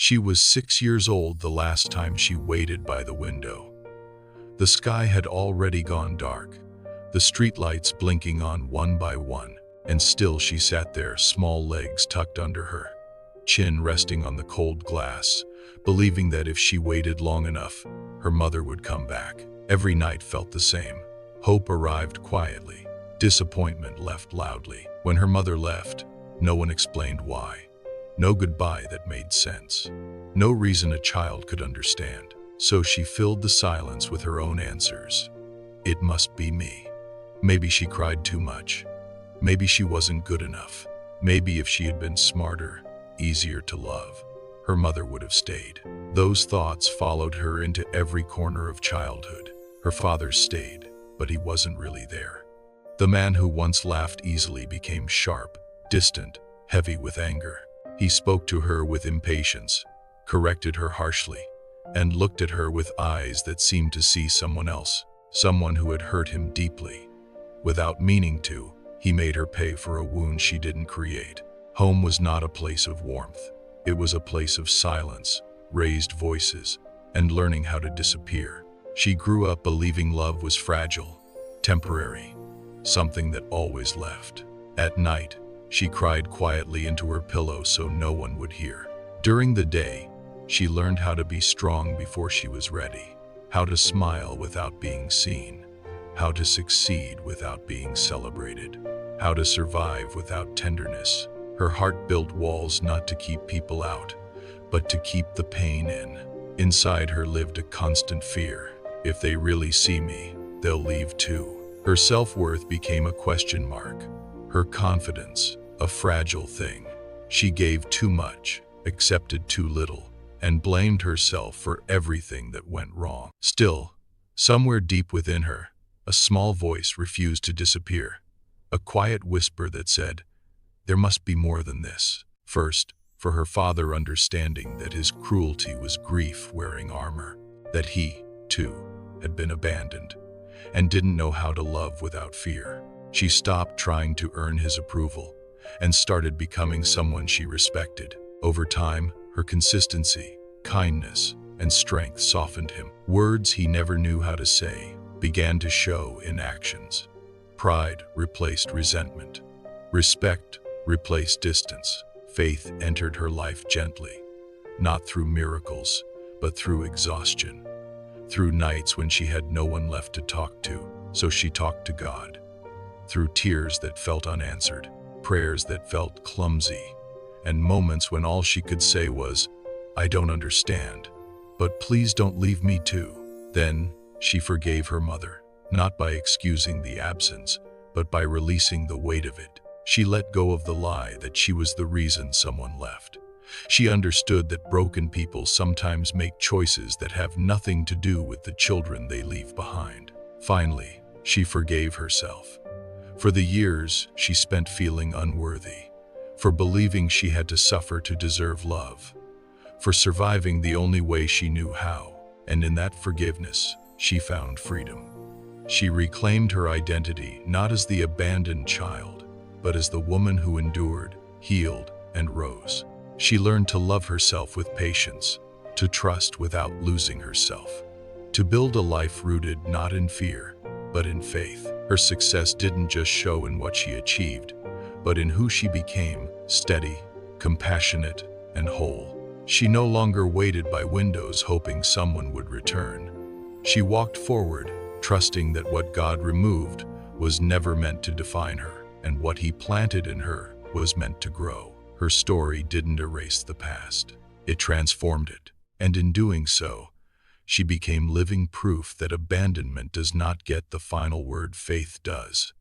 She was 6 years old the last time she waited by the window. The sky had already gone dark, the streetlights blinking on one by one, and still she sat there, small legs tucked under her, chin resting on the cold glass, believing that if she waited long enough, her mother would come back. Every night felt the same. Hope arrived quietly. Disappointment left loudly. When her mother left, no one explained why. No goodbye that made sense. No reason a child could understand. So she filled the silence with her own answers. It must be me. Maybe she cried too much. Maybe she wasn't good enough. Maybe if she had been smarter, easier to love, her mother would have stayed. Those thoughts followed her into every corner of childhood. Her father stayed, but he wasn't really there. The man who once laughed easily became sharp, distant, heavy with anger. He spoke to her with impatience, corrected her harshly, and looked at her with eyes that seemed to see someone else, someone who had hurt him deeply. Without meaning to, he made her pay for a wound she didn't create. Home was not a place of warmth. It was a place of silence, raised voices, and learning how to disappear. She grew up believing love was fragile, temporary, something that always left. At night, she cried quietly into her pillow so no one would hear. During the day, she learned how to be strong before she was ready, how to smile without being seen, how to succeed without being celebrated, how to survive without tenderness. Her heart built walls not to keep people out, but to keep the pain in. Inside her lived a constant fear. If they really see me, they'll leave too. Her self-worth became a question mark. Her confidence, a fragile thing. She gave too much, accepted too little, and blamed herself for everything that went wrong. Still, somewhere deep within her, a small voice refused to disappear. A quiet whisper that said, there must be more than this. First, for her father understanding that his cruelty was grief wearing armor, that he, too, had been abandoned, and didn't know how to love without fear. She stopped trying to earn his approval, and started becoming someone she respected. Over time, her consistency, kindness, and strength softened him. Words he never knew how to say began to show in actions. Pride replaced resentment. Respect replaced distance. Faith entered her life gently, not through miracles, but through exhaustion. Through nights when she had no one left to talk to, so she talked to God. Through tears that felt unanswered, prayers that felt clumsy, and moments when all she could say was, I don't understand, but please don't leave me too. Then she forgave her mother, not by excusing the absence, but by releasing the weight of it. She let go of the lie that she was the reason someone left. She understood that broken people sometimes make choices that have nothing to do with the children they leave behind. Finally, she forgave herself. For the years she spent feeling unworthy, for believing she had to suffer to deserve love, for surviving the only way she knew how, and in that forgiveness, she found freedom. She reclaimed her identity not as the abandoned child, but as the woman who endured, healed, and rose. She learned to love herself with patience, to trust without losing herself, to build a life rooted not in fear, but in faith. Her success didn't just show in what she achieved, but in who she became: steady, compassionate, and whole. She no longer waited by windows hoping someone would return. She walked forward, trusting that what God removed was never meant to define her, and what He planted in her was meant to grow. Her story didn't erase the past. It transformed it, and in doing so, she became living proof that abandonment does not get the final word, faith does.